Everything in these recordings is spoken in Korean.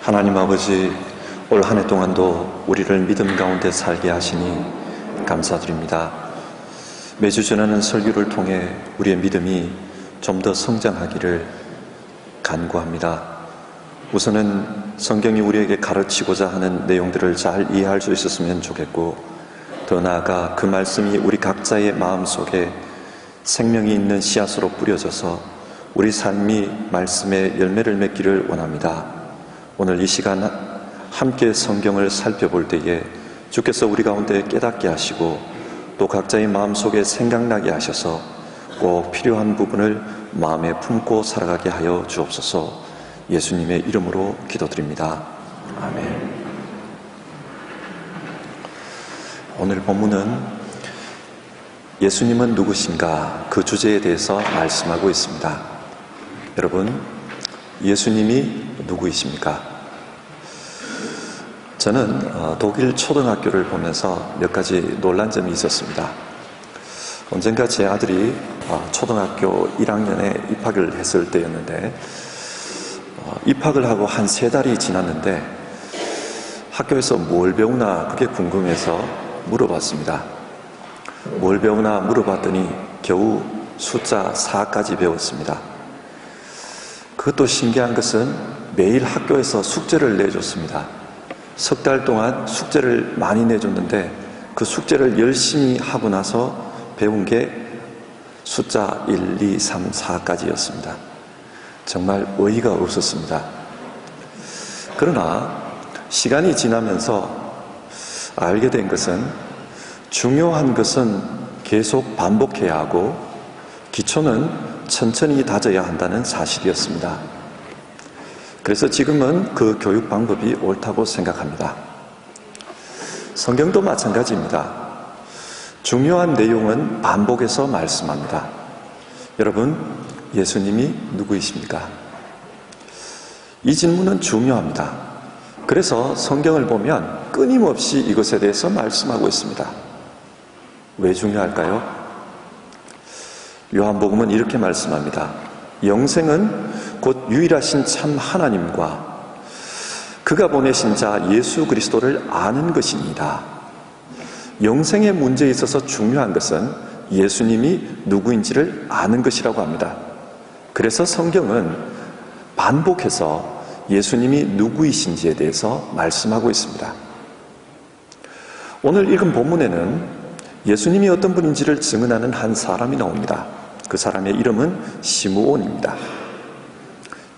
하나님 아버지, 올 한 해 동안도 우리를 믿음 가운데 살게 하시니 감사드립니다. 매주 전하는 설교를 통해 우리의 믿음이 좀 더 성장하기를 간구합니다. 우선은 성경이 우리에게 가르치고자 하는 내용들을 잘 이해할 수 있었으면 좋겠고, 더 나아가 그 말씀이 우리 각자의 마음속에 생명이 있는 씨앗으로 뿌려져서 우리 삶이 말씀의 열매를 맺기를 원합니다. 오늘 이 시간 함께 성경을 살펴볼 때에 주께서 우리 가운데 깨닫게 하시고 또 각자의 마음속에 생각나게 하셔서 꼭 필요한 부분을 마음에 품고 살아가게 하여 주옵소서. 예수님의 이름으로 기도드립니다. 아멘. 오늘 본문은 예수님은 누구신가? 그 주제에 대해서 말씀하고 있습니다. 여러분, 예수님이 누구이십니까? 저는 독일 초등학교를 보면서 몇 가지 놀란 점이 있었습니다. 언젠가 제 아들이 초등학교 1학년에 입학을 했을 때였는데, 입학을 하고 한 3달이 지났는데 학교에서 뭘 배우나 그게 궁금해서 물어봤습니다. 뭘 배우나 물어봤더니 겨우 숫자 4까지 배웠습니다. 그것도 신기한 것은 매일 학교에서 숙제를 내줬습니다. 석 달 동안 숙제를 많이 내줬는데 그 숙제를 열심히 하고 나서 배운 게 숫자 1, 2, 3, 4까지였습니다. 정말 어이가 없었습니다. 그러나 시간이 지나면서 알게 된 것은 중요한 것은 계속 반복해야 하고 기초는 천천히 다져야 한다는 사실이었습니다. 그래서 지금은 그 교육 방법이 옳다고 생각합니다. 성경도 마찬가지입니다. 중요한 내용은 반복해서 말씀합니다. 여러분, 예수님이 누구이십니까? 이 질문은 중요합니다. 그래서 성경을 보면 끊임없이 이것에 대해서 말씀하고 있습니다. 왜 중요할까요? 요한복음은 이렇게 말씀합니다. 영생은 곧 유일하신 참 하나님과 그가 보내신 자 예수 그리스도를 아는 것입니다. 영생의 문제에 있어서 중요한 것은 예수님이 누구인지를 아는 것이라고 합니다. 그래서 성경은 반복해서 예수님이 누구이신지에 대해서 말씀하고 있습니다. 오늘 읽은 본문에는 예수님이 어떤 분인지를 증언하는 한 사람이 나옵니다. 그 사람의 이름은 시므온입니다.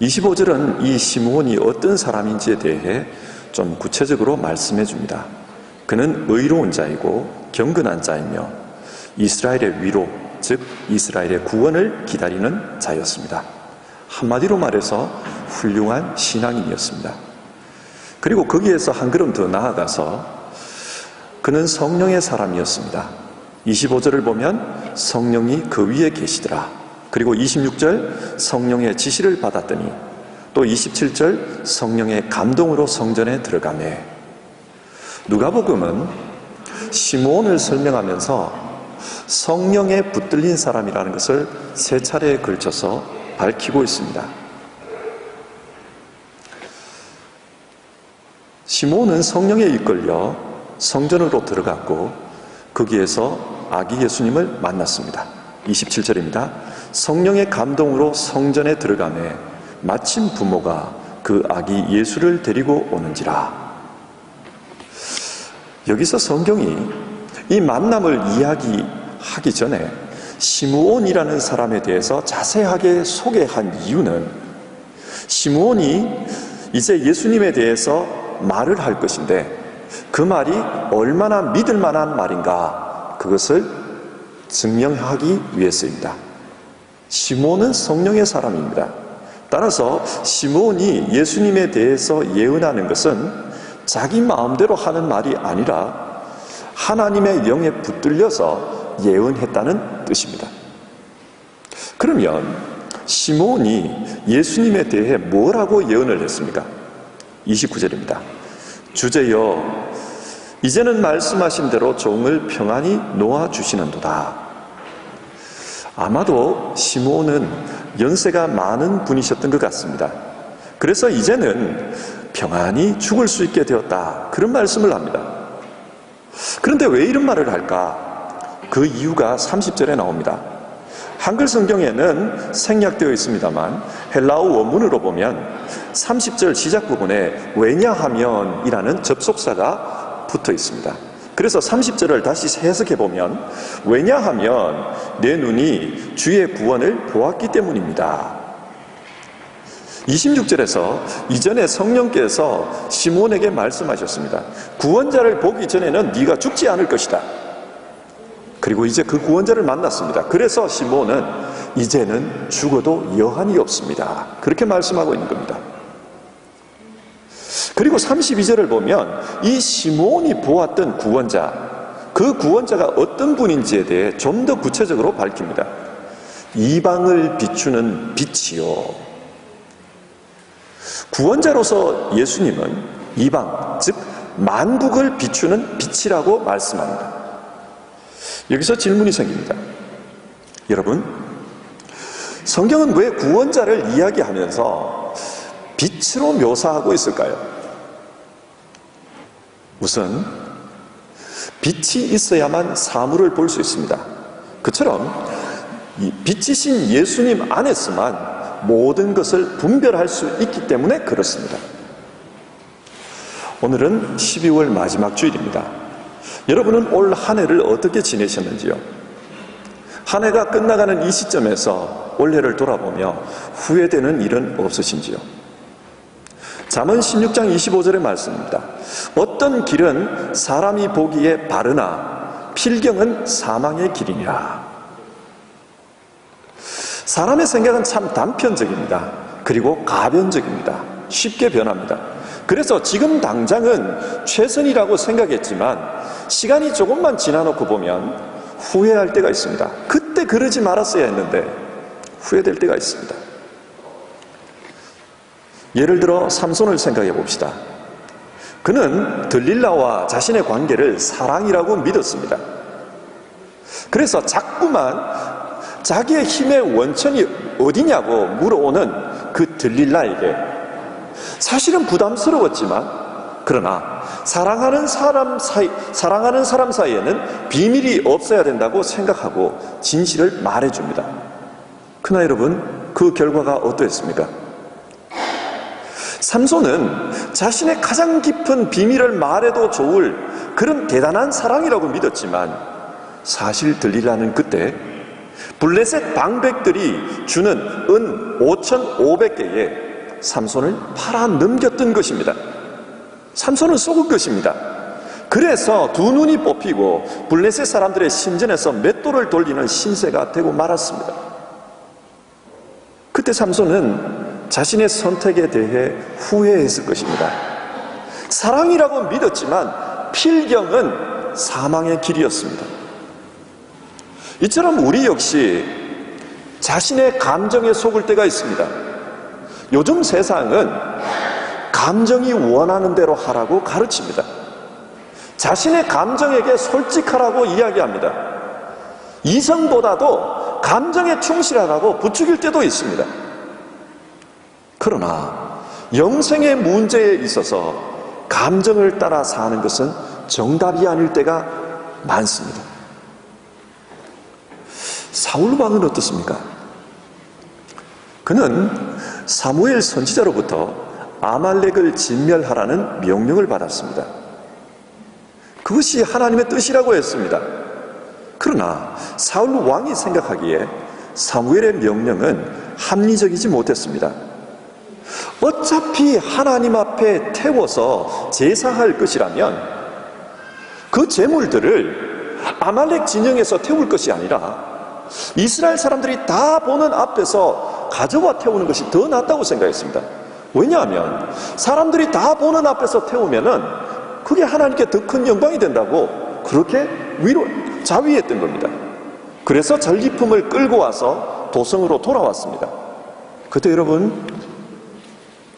25절은 이 시므온이 어떤 사람인지에 대해 좀 구체적으로 말씀해 줍니다. 그는 의로운 자이고 경건한 자이며 이스라엘의 위로, 즉 이스라엘의 구원을 기다리는 자였습니다. 한마디로 말해서 훌륭한 신앙인이었습니다. 그리고 거기에서 한 걸음 더 나아가서 그는 성령의 사람이었습니다. 25절을 보면 성령이 그 위에 계시더라. 그리고 26절 성령의 지시를 받았더니 또 27절 성령의 감동으로 성전에 들어가매. 누가복음은 시므온을 설명하면서 성령에 붙들린 사람이라는 것을 3차례에 걸쳐서 밝히고 있습니다. 시므온은 성령에 이끌려 성전으로 들어갔고 거기에서 아기 예수님을 만났습니다. 27절입니다. 성령의 감동으로 성전에 들어가매 마침 부모가 그 아기 예수를 데리고 오는지라. 여기서 성경이 이 만남을 이야기하기 전에 시므온이라는 사람에 대해서 자세하게 소개한 이유는 시므온이 이제 예수님에 대해서 말을 할 것인데 그 말이 얼마나 믿을 만한 말인가, 그것을 증명하기 위해서입니다. 시므온은 성령의 사람입니다. 따라서 시므온이 예수님에 대해서 예언하는 것은 자기 마음대로 하는 말이 아니라 하나님의 영에 붙들려서 예언했다는 뜻입니다. 그러면 시므온이 예수님에 대해 뭐라고 예언을 했습니까? 29절입니다. 주제여, 이제는 말씀하신 대로 종을 평안히 놓아주시는도다. 아마도 시므온은 연세가 많은 분이셨던 것 같습니다. 그래서 이제는 평안히 죽을 수 있게 되었다. 그런 말씀을 합니다. 그런데 왜 이런 말을 할까? 그 이유가 30절에 나옵니다. 한글 성경에는 생략되어 있습니다만 헬라어 원문으로 보면 30절 시작 부분에 왜냐하면이라는 접속사가 붙어 있습니다. 그래서 30절을 다시 해석해 보면 왜냐하면 내 눈이 주의 구원을 보았기 때문입니다. 26절에서 이전에 성령께서 시몬에게 말씀하셨습니다. 구원자를 보기 전에는 네가 죽지 않을 것이다. 그리고 이제 그 구원자를 만났습니다. 그래서 시몬은 이제는 죽어도 여한이 없습니다. 그렇게 말씀하고 있는 겁니다. 그리고 32절을 보면 이 시몬이 보았던 구원자, 그 구원자가 어떤 분인지에 대해 좀 더 구체적으로 밝힙니다. 이방을 비추는 빛이요. 구원자로서 예수님은 이방, 즉 만국을 비추는 빛이라고 말씀합니다. 여기서 질문이 생깁니다. 여러분, 성경은 왜 구원자를 이야기하면서 빛으로 묘사하고 있을까요? 우선 빛이 있어야만 사물을 볼 수 있습니다. 그처럼 이 빛이신 예수님 안에서만 모든 것을 분별할 수 있기 때문에 그렇습니다. 오늘은 12월 마지막 주일입니다. 여러분은 올 한 해를 어떻게 지내셨는지요? 한 해가 끝나가는 이 시점에서 올해를 돌아보며 후회되는 일은 없으신지요? 잠언 16장 25절의 말씀입니다. 어떤 길은 사람이 보기에 바르나 필경은 사망의 길이니라. 사람의 생각은 참 단편적입니다. 그리고 가변적입니다. 쉽게 변합니다. 그래서 지금 당장은 최선이라고 생각했지만 시간이 조금만 지나놓고 보면 후회할 때가 있습니다. 그때 그러지 말았어야 했는데 후회될 때가 있습니다. 예를 들어 삼손을 생각해 봅시다. 그는 들릴라와 자신의 관계를 사랑이라고 믿었습니다. 그래서 자꾸만 자기의 힘의 원천이 어디냐고 물어오는 그 들릴라에게 사실은 부담스러웠지만 그러나 사랑하는 사람 사이에는 비밀이 없어야 된다고 생각하고 진실을 말해줍니다. 그러나 여러분, 그 결과가 어떠했습니까? 삼손은 자신의 가장 깊은 비밀을 말해도 좋을 그런 대단한 사랑이라고 믿었지만 사실 들릴라는 그때 블레셋 방백들이 주는 은 5,500개에 삼손을 팔아 넘겼던 것입니다. 삼손은 속은 것입니다. 그래서 두 눈이 뽑히고 블레셋 사람들의 심전에서 맷돌을 돌리는 신세가 되고 말았습니다. 그때 삼손은 자신의 선택에 대해 후회했을 것입니다. 사랑이라고 믿었지만 필경은 사망의 길이었습니다. 이처럼 우리 역시 자신의 감정에 속을 때가 있습니다. 요즘 세상은 감정이 원하는 대로 하라고 가르칩니다. 자신의 감정에게 솔직하라고 이야기합니다. 이성보다도 감정에 충실하라고 부추길 때도 있습니다. 그러나 영생의 문제에 있어서 감정을 따라 사는 것은 정답이 아닐 때가 많습니다. 사울 왕은 어떻습니까? 그는 사무엘 선지자로부터 아말렉을 진멸하라는 명령을 받았습니다. 그것이 하나님의 뜻이라고 했습니다. 그러나 사울 왕이 생각하기에 사무엘의 명령은 합리적이지 못했습니다. 어차피 하나님 앞에 태워서 제사할 것이라면 그 제물들을 아말렉 진영에서 태울 것이 아니라 이스라엘 사람들이 다 보는 앞에서 가져와 태우는 것이 더 낫다고 생각했습니다. 왜냐하면 사람들이 다 보는 앞에서 태우면은 그게 하나님께 더 큰 영광이 된다고 그렇게 자위했던 겁니다. 그래서 전리품을 끌고 와서 도성으로 돌아왔습니다. 그때 여러분,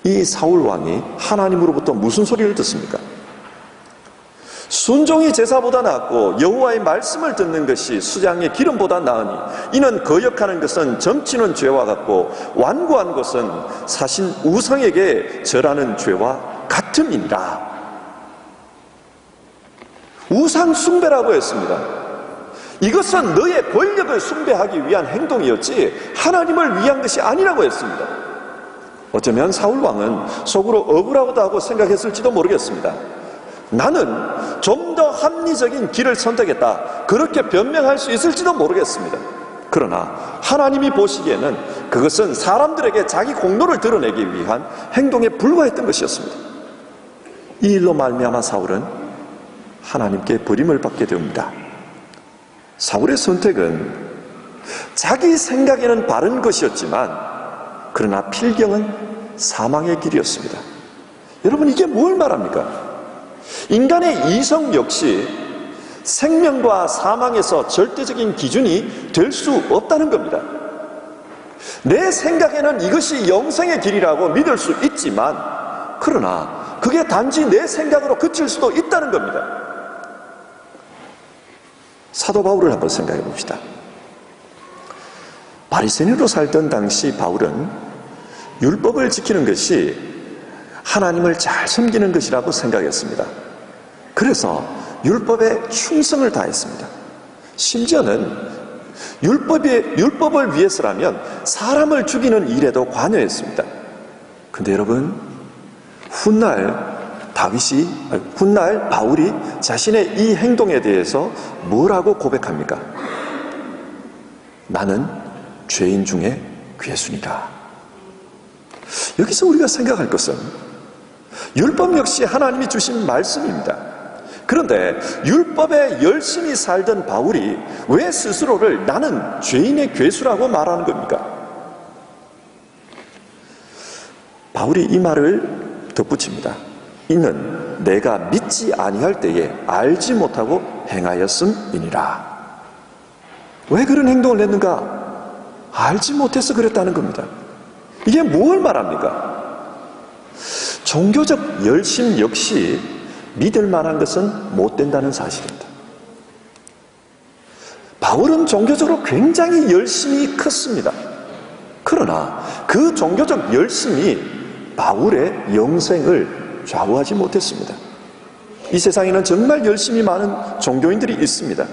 이 사울 왕이 하나님으로부터 무슨 소리를 듣습니까? 순종이 제사보다 낫고 여호와의 말씀을 듣는 것이 수장의 기름보다 나으니 이는 거역하는 것은 점치는 죄와 같고 완고한 것은 사신 우상에게 절하는 죄와 같음이니라. 우상 숭배라고 했습니다. 이것은 너의 권력을 숭배하기 위한 행동이었지 하나님을 위한 것이 아니라고 했습니다. 어쩌면 사울왕은 속으로 억울하고도 하고 생각했을지도 모르겠습니다. 나는 좀 더 합리적인 길을 선택했다, 그렇게 변명할 수 있을지도 모르겠습니다. 그러나 하나님이 보시기에는 그것은 사람들에게 자기 공로를 드러내기 위한 행동에 불과했던 것이었습니다. 이 일로 말미암아 사울은 하나님께 버림을 받게 됩니다. 사울의 선택은 자기 생각에는 바른 것이었지만 그러나 필경은 사망의 길이었습니다. 여러분, 이게 뭘 말합니까? 인간의 이성 역시 생명과 사망에서 절대적인 기준이 될 수 없다는 겁니다. 내 생각에는 이것이 영생의 길이라고 믿을 수 있지만 그러나 그게 단지 내 생각으로 그칠 수도 있다는 겁니다. 사도 바울을 한번 생각해 봅시다. 바리새인으로 살던 당시 바울은 율법을 지키는 것이 하나님을 잘 섬기는 것이라고 생각했습니다. 그래서 율법에 충성을 다했습니다. 심지어는 율법을 위해서라면 사람을 죽이는 일에도 관여했습니다. 근데 여러분, 훗날 바울이 자신의 이 행동에 대해서 뭐라고 고백합니까? 나는 죄인 중에 괴수니라. 여기서 우리가 생각할 것은 율법 역시 하나님이 주신 말씀입니다. 그런데 율법에 열심히 살던 바울이 왜 스스로를 나는 죄인의 괴수라고 말하는 겁니까? 바울이 이 말을 덧붙입니다. 이는 내가 믿지 아니할 때에 알지 못하고 행하였음이니라. 왜 그런 행동을 했는가? 알지 못해서 그랬다는 겁니다. 이게 뭘 말합니까? 종교적 열심 역시 믿을 만한 것은 못 된다는 사실입니다. 바울은 종교적으로 굉장히 열심히 컸습니다. 그러나 그 종교적 열심이 바울의 영생을 좌우하지 못했습니다. 이 세상에는 정말 열심히 많은 종교인들이 있습니다.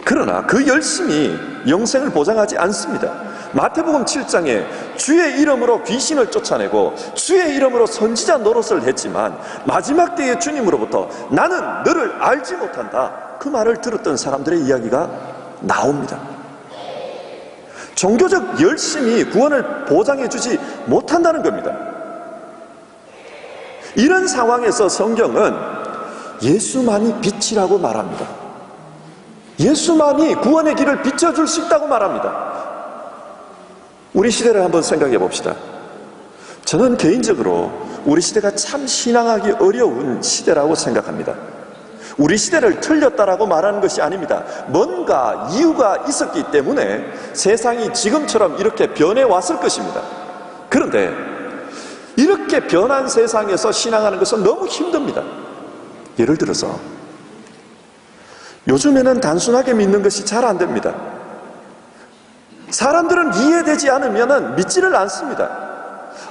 그러나 그 열심이 영생을 보장하지 않습니다. 마태복음 7장에 주의 이름으로 귀신을 쫓아내고 주의 이름으로 선지자 노릇을 했지만 마지막 때의 주님으로부터 나는 너를 알지 못한다, 그 말을 들었던 사람들의 이야기가 나옵니다. 종교적 열심이 구원을 보장해주지 못한다는 겁니다. 이런 상황에서 성경은 예수만이 빛이라고 말합니다. 예수만이 구원의 길을 비춰줄 수 있다고 말합니다. 우리 시대를 한번 생각해 봅시다. 저는 개인적으로 우리 시대가 참 신앙하기 어려운 시대라고 생각합니다. 우리 시대를 틀렸다라고 말하는 것이 아닙니다. 뭔가 이유가 있었기 때문에 세상이 지금처럼 이렇게 변해왔을 것입니다. 그런데 이렇게 변한 세상에서 신앙하는 것은 너무 힘듭니다. 예를 들어서 요즘에는 단순하게 믿는 것이 잘 안 됩니다. 사람들은 이해되지 않으면 믿지를 않습니다.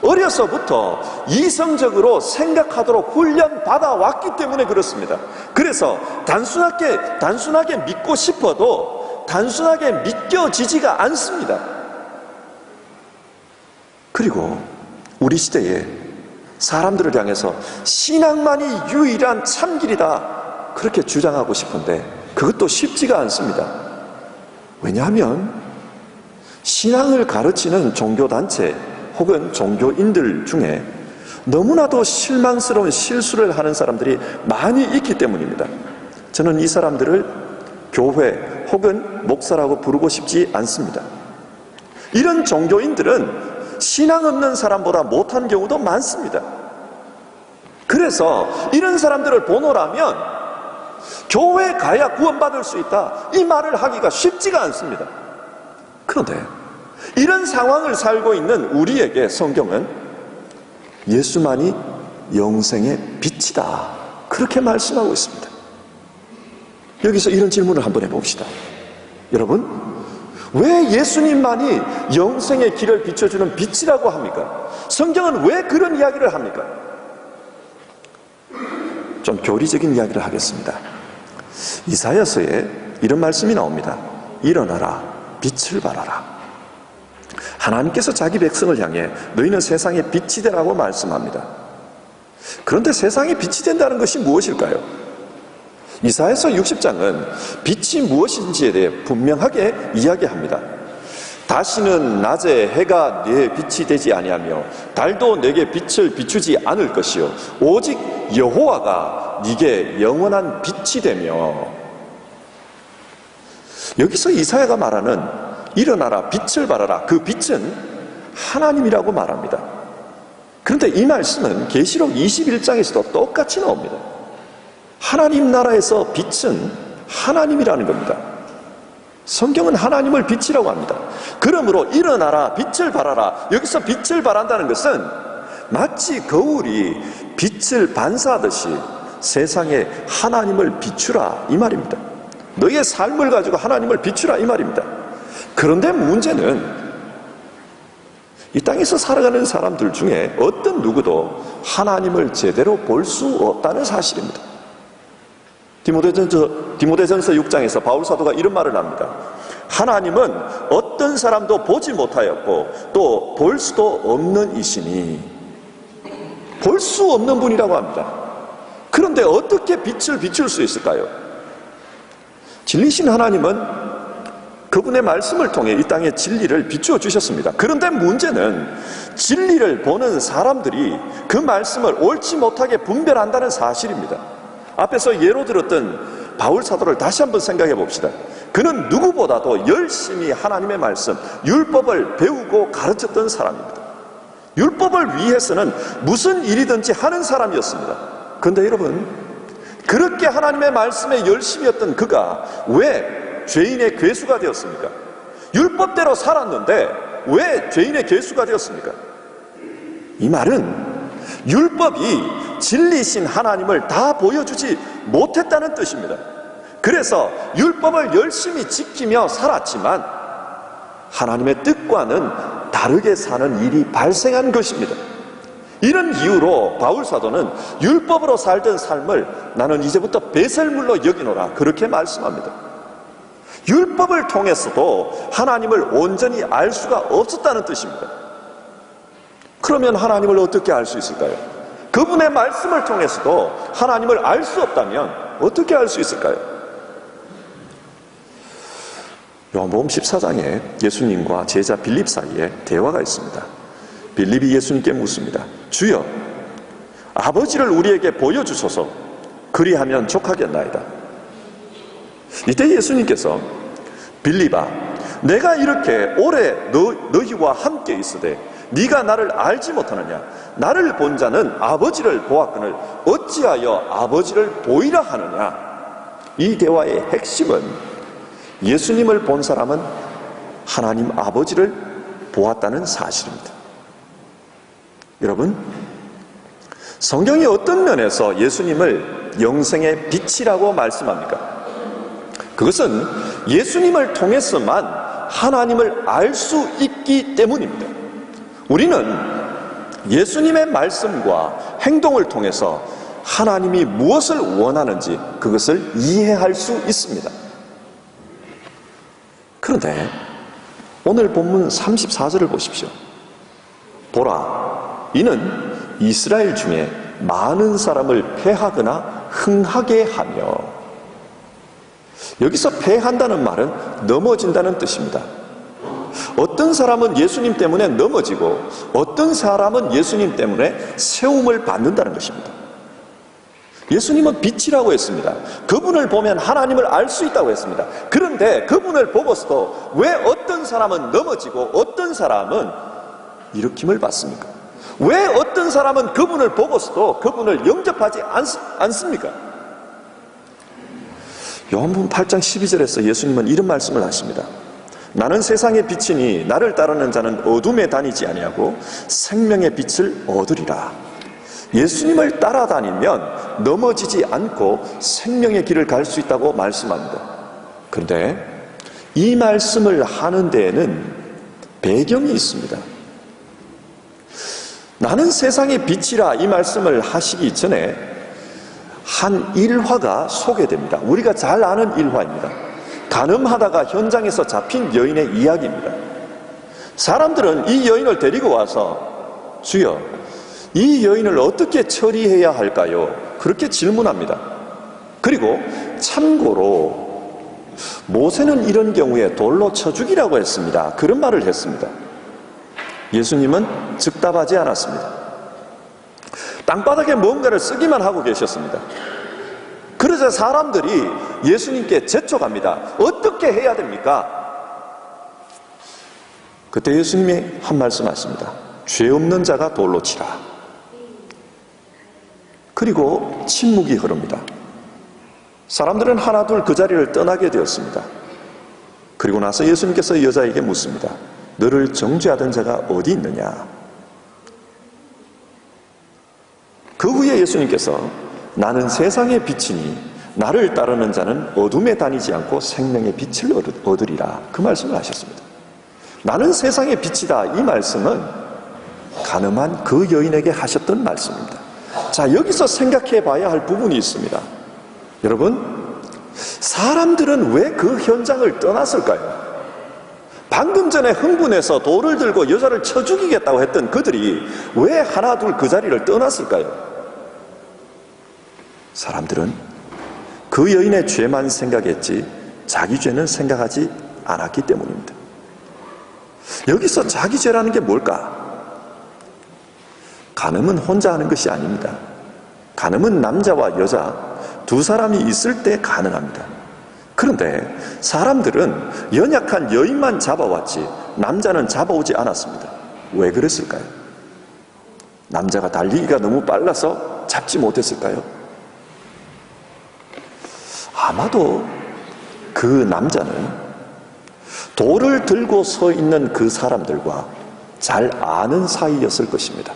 어려서부터 이성적으로 생각하도록 훈련받아 왔기 때문에 그렇습니다. 그래서 단순하게 믿고 싶어도 단순하게 믿겨지지가 않습니다. 그리고 우리 시대에 사람들을 향해서 신앙만이 유일한 참길이다, 그렇게 주장하고 싶은데 그것도 쉽지가 않습니다. 왜냐하면 신앙을 가르치는 종교단체 혹은 종교인들 중에 너무나도 실망스러운 실수를 하는 사람들이 많이 있기 때문입니다. 저는 이 사람들을 교회 혹은 목사라고 부르고 싶지 않습니다. 이런 종교인들은 신앙 없는 사람보다 못한 경우도 많습니다. 그래서 이런 사람들을 보노라면 교회에 가야 구원받을 수 있다, 이 말을 하기가 쉽지가 않습니다. 그런데 이런 상황을 살고 있는 우리에게 성경은 예수만이 영생의 빛이다, 그렇게 말씀하고 있습니다. 여기서 이런 질문을 한번 해봅시다. 여러분, 왜 예수님만이 영생의 길을 비춰주는 빛이라고 합니까? 성경은 왜 그런 이야기를 합니까? 좀 교리적인 이야기를 하겠습니다. 이사야서에 이런 말씀이 나옵니다. 일어나라, 빛을 발하라. 하나님께서 자기 백성을 향해 너희는 세상의 빛이 되라고 말씀합니다. 그런데 세상에 빛이 된다는 것이 무엇일까요? 이사야서 60장은 빛이 무엇인지에 대해 분명하게 이야기합니다. 다시는 낮에 해가 네 빛이 되지 아니하며 달도 내게 빛을 비추지 않을 것이요 오직 여호와가 네게 영원한 빛이 되며. 여기서 이사야가 말하는 일어나라 빛을 발하라, 그 빛은 하나님이라고 말합니다. 그런데 이 말씀은 계시록 21장에서도 똑같이 나옵니다. 하나님 나라에서 빛은 하나님이라는 겁니다. 성경은 하나님을 빛이라고 합니다. 그러므로 일어나라 빛을 발하라, 여기서 빛을 발한다는 것은 마치 거울이 빛을 반사하듯이 세상에 하나님을 비추라 이 말입니다. 너의 삶을 가지고 하나님을 비추라 이 말입니다. 그런데 문제는 이 땅에서 살아가는 사람들 중에 어떤 누구도 하나님을 제대로 볼 수 없다는 사실입니다. 디모데전서 6장에서 바울 사도가 이런 말을 합니다. 하나님은 어떤 사람도 보지 못하였고 또 볼 수도 없는 이시니, 볼 수 없는 분이라고 합니다. 그런데 어떻게 빛을 비출 수 있을까요? 진리신 하나님은 그분의 말씀을 통해 이 땅에 진리를 비추어 주셨습니다. 그런데 문제는 진리를 보는 사람들이 그 말씀을 옳지 못하게 분별한다는 사실입니다. 앞에서 예로 들었던 바울 사도를 다시 한번 생각해 봅시다. 그는 누구보다도 열심히 하나님의 말씀, 율법을 배우고 가르쳤던 사람입니다. 율법을 위해서는 무슨 일이든지 하는 사람이었습니다. 그런데 여러분, 그렇게 하나님의 말씀에 열심이었던 그가 왜 죄인의 괴수가 되었습니까? 율법대로 살았는데 왜 죄인의 괴수가 되었습니까? 이 말은 율법이 진리신 하나님을 다 보여주지 못했다는 뜻입니다. 그래서 율법을 열심히 지키며 살았지만 하나님의 뜻과는 다르게 사는 일이 발생한 것입니다. 이런 이유로 바울 사도는 율법으로 살던 삶을 나는 이제부터 배설물로 여기노라 그렇게 말씀합니다. 율법을 통해서도 하나님을 온전히 알 수가 없었다는 뜻입니다. 그러면 하나님을 어떻게 알 수 있을까요? 그분의 말씀을 통해서도 하나님을 알 수 없다면 어떻게 알 수 있을까요? 요한복음 14장에 예수님과 제자 빌립 사이에 대화가 있습니다. 빌립이 예수님께 묻습니다. 주여, 아버지를 우리에게 보여주소서. 그리하면 족하겠나이다. 이때 예수님께서 빌립아, 내가 이렇게 오래 너희와 함께 있으되 네가 나를 알지 못하느냐? 나를 본 자는 아버지를 보았거늘 어찌하여 아버지를 보이라 하느냐? 이 대화의 핵심은 예수님을 본 사람은 하나님 아버지를 보았다는 사실입니다. 여러분, 성경이 어떤 면에서 예수님을 영생의 빛이라고 말씀합니까? 그것은 예수님을 통해서만 하나님을 알 수 있기 때문입니다. 우리는 예수님의 말씀과 행동을 통해서 하나님이 무엇을 원하는지 그것을 이해할 수 있습니다. 그런데 오늘 본문 34절을 보십시오. 보라, 이는 이스라엘 중에 많은 사람을 패하거나 흥하게 하며. 여기서 패한다는 말은 넘어진다는 뜻입니다. 어떤 사람은 예수님 때문에 넘어지고 어떤 사람은 예수님 때문에 세움을 받는다는 것입니다. 예수님은 빛이라고 했습니다. 그분을 보면 하나님을 알 수 있다고 했습니다. 그런데 그분을 보고서도 왜 어떤 사람은 넘어지고 어떤 사람은 일으킴을 받습니까? 왜 어떤 사람은 그분을 보고서도 그분을 영접하지 않습니까? 요한복음 8장 12절에서 예수님은 이런 말씀을 하십니다. 나는 세상의 빛이니 나를 따르는 자는 어둠에 다니지 아니하고 생명의 빛을 얻으리라. 예수님을 따라다니면 넘어지지 않고 생명의 길을 갈 수 있다고 말씀합니다. 그런데 이 말씀을 하는 데에는 배경이 있습니다. 나는 세상의 빛이라 이 말씀을 하시기 전에 한 일화가 소개됩니다. 우리가 잘 아는 일화입니다. 간음하다가 현장에서 잡힌 여인의 이야기입니다. 사람들은 이 여인을 데리고 와서 주여, 이 여인을 어떻게 처리해야 할까요? 그렇게 질문합니다. 그리고 참고로 모세는 이런 경우에 돌로 쳐 죽이라고 했습니다. 그런 말을 했습니다. 예수님은 즉답하지 않았습니다. 땅바닥에 뭔가를 쓰기만 하고 계셨습니다. 그러자 사람들이 예수님께 재촉합니다. 어떻게 해야 됩니까? 그때 예수님이 한 말씀 하십니다. 죄 없는 자가 돌로 치라. 그리고 침묵이 흐릅니다. 사람들은 하나둘 그 자리를 떠나게 되었습니다. 그리고 나서 예수님께서 여자에게 묻습니다. 너를 정죄하던 자가 어디 있느냐? 그 후에 예수님께서 나는 세상의 빛이니 나를 따르는 자는 어둠에 다니지 않고 생명의 빛을 얻으리라. 그 말씀을 하셨습니다. 나는 세상의 빛이다. 이 말씀은 간음한 그 여인에게 하셨던 말씀입니다. 자, 여기서 생각해 봐야 할 부분이 있습니다. 여러분, 사람들은 왜 그 현장을 떠났을까요? 방금 전에 흥분해서 돌을 들고 여자를 쳐 죽이겠다고 했던 그들이 왜 하나둘 그 자리를 떠났을까요? 사람들은 그 여인의 죄만 생각했지 자기 죄는 생각하지 않았기 때문입니다. 여기서 자기 죄라는 게 뭘까? 간음은 혼자 하는 것이 아닙니다. 간음은 남자와 여자 두 사람이 있을 때 가능합니다. 그런데 사람들은 연약한 여인만 잡아왔지 남자는 잡아오지 않았습니다. 왜 그랬을까요? 남자가 달리기가 너무 빨라서 잡지 못했을까요? 아마도 그 남자는 돌을 들고 서 있는 그 사람들과 잘 아는 사이였을 것입니다.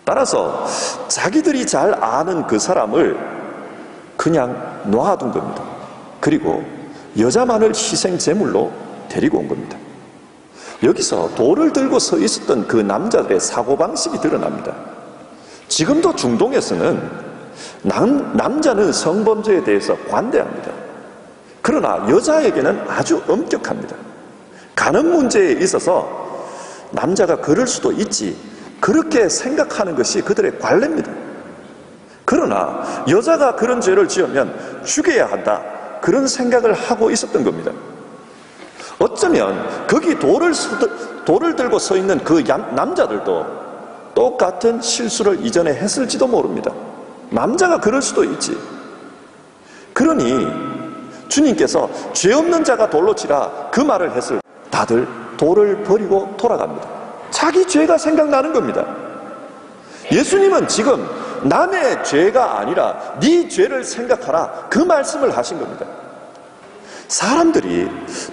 따라서 자기들이 잘 아는 그 사람을 그냥 놔둔 겁니다. 그리고 여자만을 희생 제물로 데리고 온 겁니다. 여기서 돌을 들고 서 있었던 그 남자들의 사고방식이 드러납니다. 지금도 중동에서는 남자는 성범죄에 대해서 관대합니다. 그러나 여자에게는 아주 엄격합니다. 간음 문제에 있어서 남자가 그럴 수도 있지, 그렇게 생각하는 것이 그들의 관례입니다. 그러나 여자가 그런 죄를 지으면 죽여야 한다, 그런 생각을 하고 있었던 겁니다. 어쩌면 거기 돌을 들고 서 있는 그 남자들도 똑같은 실수를 이전에 했을지도 모릅니다. 남자가 그럴 수도 있지. 그러니 주님께서 죄 없는 자가 돌로 치라 그 말을 했을 때 다들 돌을 버리고 돌아갑니다. 자기 죄가 생각나는 겁니다. 예수님은 지금 남의 죄가 아니라 네 죄를 생각하라 그 말씀을 하신 겁니다. 사람들이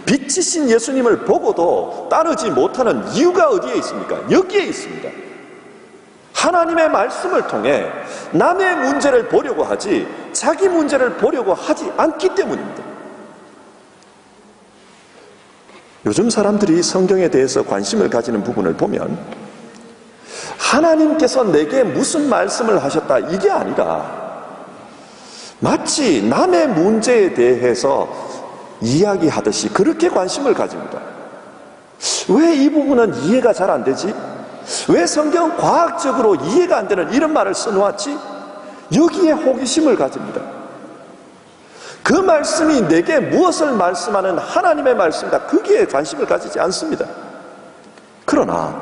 빛이신 예수님을 보고도 따르지 못하는 이유가 어디에 있습니까? 여기에 있습니다. 하나님의 말씀을 통해 남의 문제를 보려고 하지 자기 문제를 보려고 하지 않기 때문입니다. 요즘 사람들이 성경에 대해서 관심을 가지는 부분을 보면 하나님께서 내게 무슨 말씀을 하셨다 이게 아니라 마치 남의 문제에 대해서 이야기하듯이 그렇게 관심을 가집니다. 왜 이 부분은 이해가 잘 안 되지? 왜 성경은 과학적으로 이해가 안 되는 이런 말을 써놓았지? 여기에 호기심을 가집니다. 그 말씀이 내게 무엇을 말씀하는 하나님의 말씀이다, 거기에 관심을 가지지 않습니다. 그러나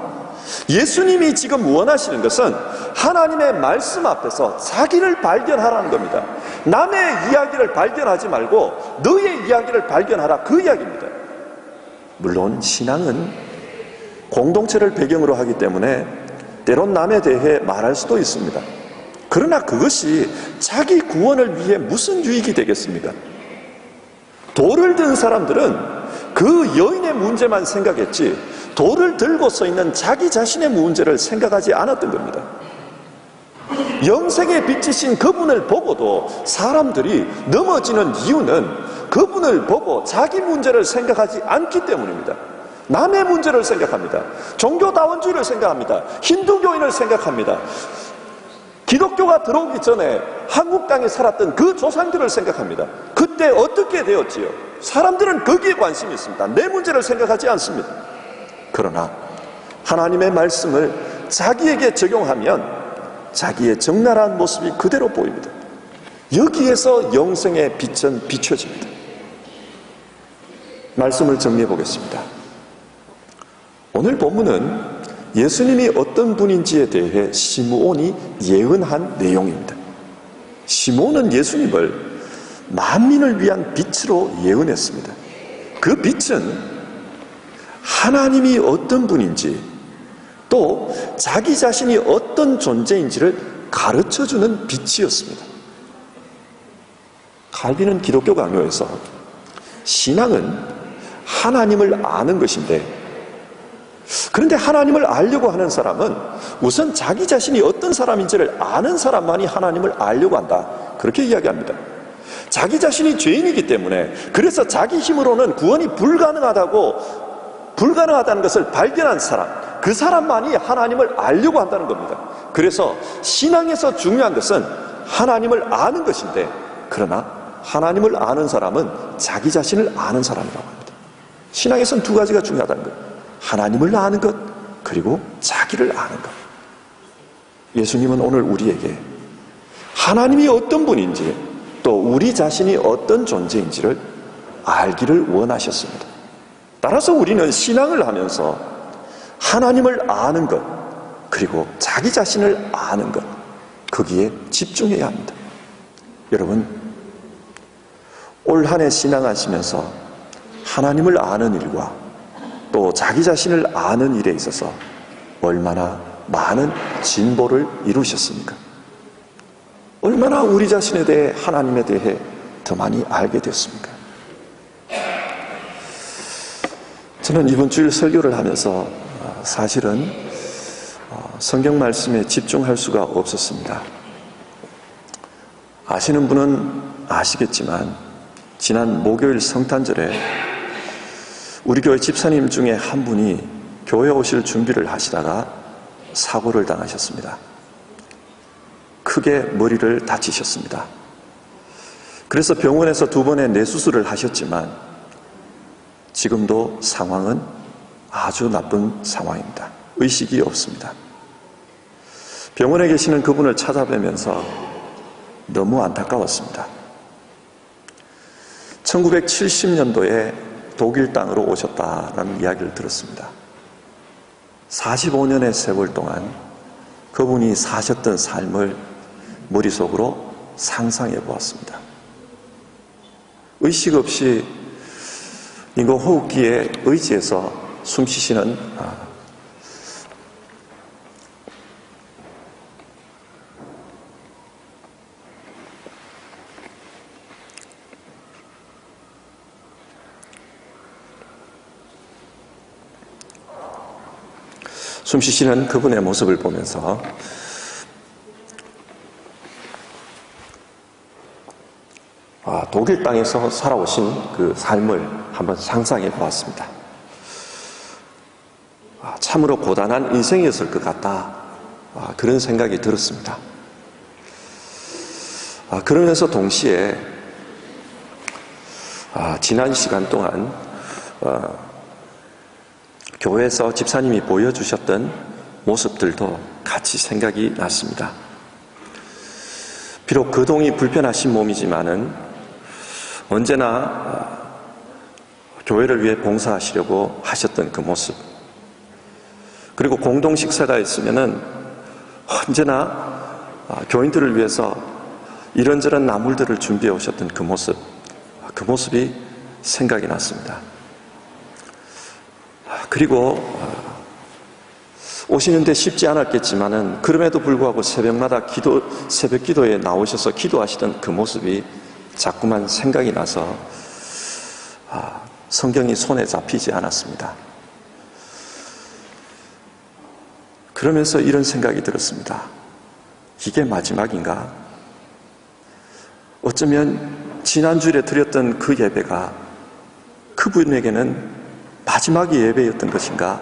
예수님이 지금 원하시는 것은 하나님의 말씀 앞에서 자기를 발견하라는 겁니다. 남의 이야기를 발견하지 말고 너의 이야기를 발견하라, 그 이야기입니다. 물론 신앙은 공동체를 배경으로 하기 때문에 때론 남에 대해 말할 수도 있습니다. 그러나 그것이 자기 구원을 위해 무슨 유익이 되겠습니까? 돌을 든 사람들은 그 여인의 문제만 생각했지 돌을 들고 서 있는 자기 자신의 문제를 생각하지 않았던 겁니다. 영생의 빛이신 그분을 보고도 사람들이 넘어지는 이유는 그분을 보고 자기 문제를 생각하지 않기 때문입니다. 남의 문제를 생각합니다. 종교다원주의를 생각합니다. 힌두교인을 생각합니다. 기독교가 들어오기 전에 한국 땅에 살았던 그 조상들을 생각합니다. 그때 어떻게 되었지요? 사람들은 거기에 관심이 있습니다. 내 문제를 생각하지 않습니다. 그러나 하나님의 말씀을 자기에게 적용하면 자기의 적나라한 모습이 그대로 보입니다. 여기에서 영생의 빛은 비춰집니다. 말씀을 정리해 보겠습니다. 오늘 본문은 예수님이 어떤 분인지에 대해 시므온이 예언한 내용입니다. 시므온은 예수님을 만민을 위한 빛으로 예언했습니다. 그 빛은 하나님이 어떤 분인지 또 자기 자신이 어떤 존재인지를 가르쳐주는 빛이었습니다. 칼빈은 기독교 강요에서 신앙은 하나님을 아는 것인데, 그런데 하나님을 알려고 하는 사람은 우선 자기 자신이 어떤 사람인지를 아는 사람만이 하나님을 알려고 한다, 그렇게 이야기합니다. 자기 자신이 죄인이기 때문에, 그래서 자기 힘으로는 구원이 불가능하다는 것을 발견한 사람, 그 사람만이 하나님을 알려고 한다는 겁니다. 그래서 신앙에서 중요한 것은 하나님을 아는 것인데, 그러나 하나님을 아는 사람은 자기 자신을 아는 사람이라고 합니다. 신앙에서는 두 가지가 중요하다는 것, 하나님을 아는 것, 그리고 자기를 아는 것. 예수님은 오늘 우리에게 하나님이 어떤 분인지 또 우리 자신이 어떤 존재인지를 알기를 원하셨습니다. 따라서 우리는 신앙을 하면서 하나님을 아는 것, 그리고 자기 자신을 아는 것, 거기에 집중해야 합니다. 여러분, 올 한 해 신앙하시면서 하나님을 아는 일과 또 자기 자신을 아는 일에 있어서 얼마나 많은 진보를 이루셨습니까? 얼마나 우리 자신에 대해, 하나님에 대해 더 많이 알게 됐습니까? 저는 이번 주일 설교를 하면서 사실은 성경 말씀에 집중할 수가 없었습니다. 아시는 분은 아시겠지만 지난 목요일 성탄절에 우리 교회 집사님 중에 한 분이 교회 오실 준비를 하시다가 사고를 당하셨습니다. 크게 머리를 다치셨습니다. 그래서 병원에서 2번의 뇌수술을 하셨지만 지금도 상황은 아주 나쁜 상황입니다. 의식이 없습니다. 병원에 계시는 그분을 찾아뵈면서 너무 안타까웠습니다. 1970년도에 독일 땅으로 오셨다라는 이야기를 들었습니다. 45년의 세월 동안 그분이 사셨던 삶을 머릿속으로 상상해 보았습니다. 의식 없이 인공호흡기에 의지해서 숨쉬시는 숨쉬시는 그분의 모습을 보면서 독일 땅에서 살아오신 그 삶을 한번 상상해 보았습니다. 참으로 고단한 인생이었을 것 같다, 그런 생각이 들었습니다. 그러면서 동시에 지난 시간 동안 교회에서 집사님이 보여주셨던 모습들도 같이 생각이 났습니다. 비록 거동이 불편하신 몸이지만은 언제나 교회를 위해 봉사하시려고 하셨던 그 모습, 그리고 공동 식사가 있으면은 언제나 교인들을 위해서 이런저런 나물들을 준비해 오셨던 그 모습이 생각이 났습니다. 그리고 오시는데 쉽지 않았겠지만은 그럼에도 불구하고 새벽마다 새벽 기도에 나오셔서 기도하시던 그 모습이 자꾸만 생각이 나서 성경이 손에 잡히지 않았습니다. 그러면서 이런 생각이 들었습니다. 이게 마지막인가? 어쩌면 지난주에 드렸던 그 예배가 그분에게는 마지막의 예배였던 것인가?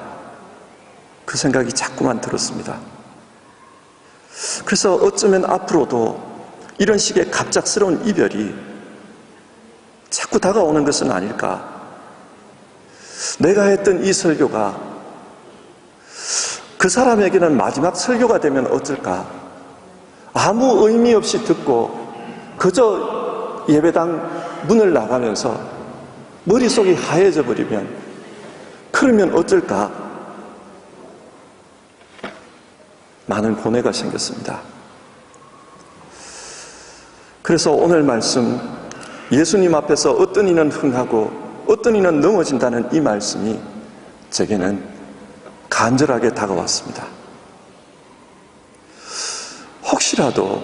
그 생각이 자꾸만 들었습니다. 그래서 어쩌면 앞으로도 이런 식의 갑작스러운 이별이 자꾸 다가오는 것은 아닐까? 내가 했던 이 설교가 그 사람에게는 마지막 설교가 되면 어떨까? 아무 의미 없이 듣고 그저 예배당 문을 나가면서 머릿속이 하얘져 버리면, 그러면 어떨까? 많은 고뇌가 생겼습니다. 그래서 오늘 말씀, 예수님 앞에서 어떤 이는 흥하고 어떤 이는 넘어진다는 이 말씀이 제게는 간절하게 다가왔습니다. 혹시라도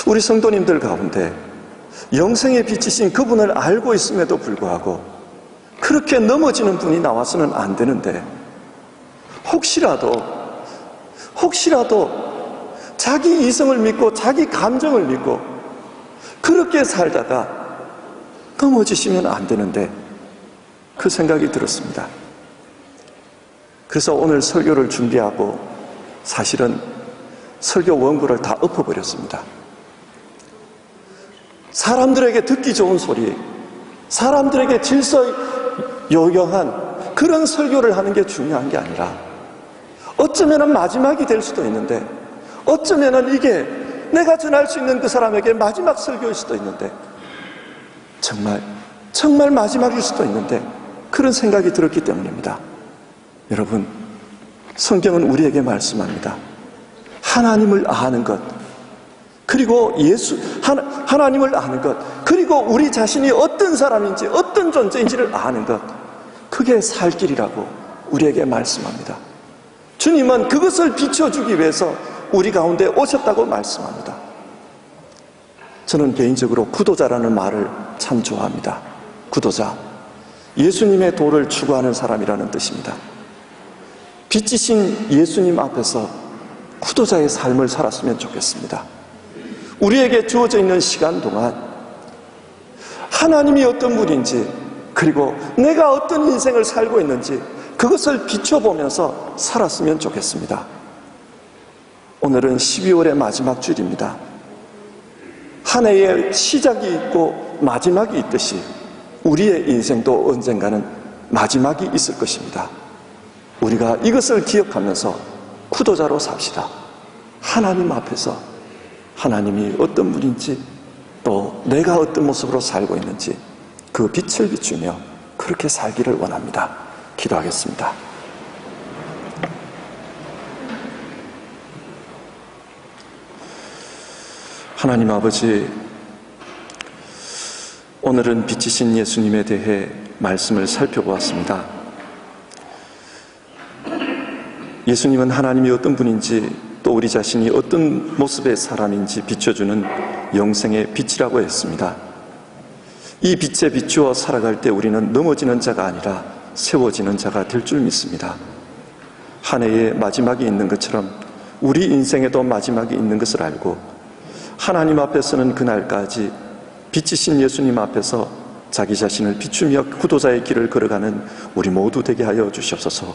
우리 성도님들 가운데 영생의 빛이신 그분을 알고 있음에도 불구하고 그렇게 넘어지는 분이 나와서는 안 되는데, 혹시라도 자기 이성을 믿고 자기 감정을 믿고 그렇게 살다가 넘어지시면 안 되는데, 그 생각이 들었습니다. 그래서 오늘 설교를 준비하고 사실은 설교 원고를 다 엎어버렸습니다. 사람들에게 듣기 좋은 소리, 사람들에게 질서 요영한 그런 설교를 하는 게 중요한 게 아니라, 어쩌면 마지막이 될 수도 있는데, 어쩌면 이게 내가 전할 수 있는 그 사람에게 마지막 설교일 수도 있는데, 정말 마지막일 수도 있는데, 그런 생각이 들었기 때문입니다. 여러분, 성경은 우리에게 말씀합니다. 하나님을 아는 것, 그리고 하나님을 아는 것, 그리고 우리 자신이 어떤 사람인지 어떤 존재인지를 아는 것, 그게 살 길이라고 우리에게 말씀합니다. 주님은 그것을 비춰주기 위해서 우리 가운데 오셨다고 말씀합니다. 저는 개인적으로 구도자라는 말을 참 좋아합니다. 구도자, 예수님의 도를 추구하는 사람이라는 뜻입니다. 빛이신 예수님 앞에서 구도자의 삶을 살았으면 좋겠습니다. 우리에게 주어져 있는 시간 동안 하나님이 어떤 분인지, 그리고 내가 어떤 인생을 살고 있는지 그것을 비춰보면서 살았으면 좋겠습니다. 오늘은 12월의 마지막 주일입니다. 한 해의 시작이 있고 마지막이 있듯이 우리의 인생도 언젠가는 마지막이 있을 것입니다. 우리가 이것을 기억하면서 구도자로 삽시다. 하나님 앞에서 하나님이 어떤 분인지, 또 내가 어떤 모습으로 살고 있는지 그 빛을 비추며 그렇게 살기를 원합니다. 기도하겠습니다. 하나님 아버지, 오늘은 빛이신 예수님에 대해 말씀을 살펴보았습니다. 예수님은 하나님이 어떤 분인지, 또 우리 자신이 어떤 모습의 사람인지 비춰주는 영생의 빛이라고 했습니다. 이 빛에 비추어 살아갈 때 우리는 넘어지는 자가 아니라 세워지는 자가 될 줄 믿습니다. 한 해의 마지막이 있는 것처럼 우리 인생에도 마지막이 있는 것을 알고, 하나님 앞에서는 그날까지 빛이신 예수님 앞에서 자기 자신을 비추며 구도자의 길을 걸어가는 우리 모두 되게 하여 주시옵소서.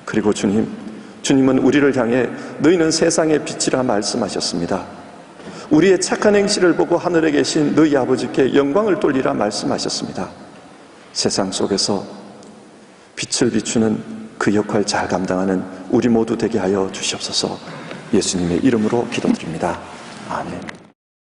그리고 주님은 우리를 향해 너희는 세상의 빛이라 말씀하셨습니다. 우리의 착한 행실을 보고 하늘에 계신 너희 아버지께 영광을 돌리라 말씀하셨습니다. 세상 속에서 빛을 비추는 그 역할 잘 감당하는 우리 모두 되게 하여 주시옵소서. 예수님의 이름으로 기도드립니다. 아멘.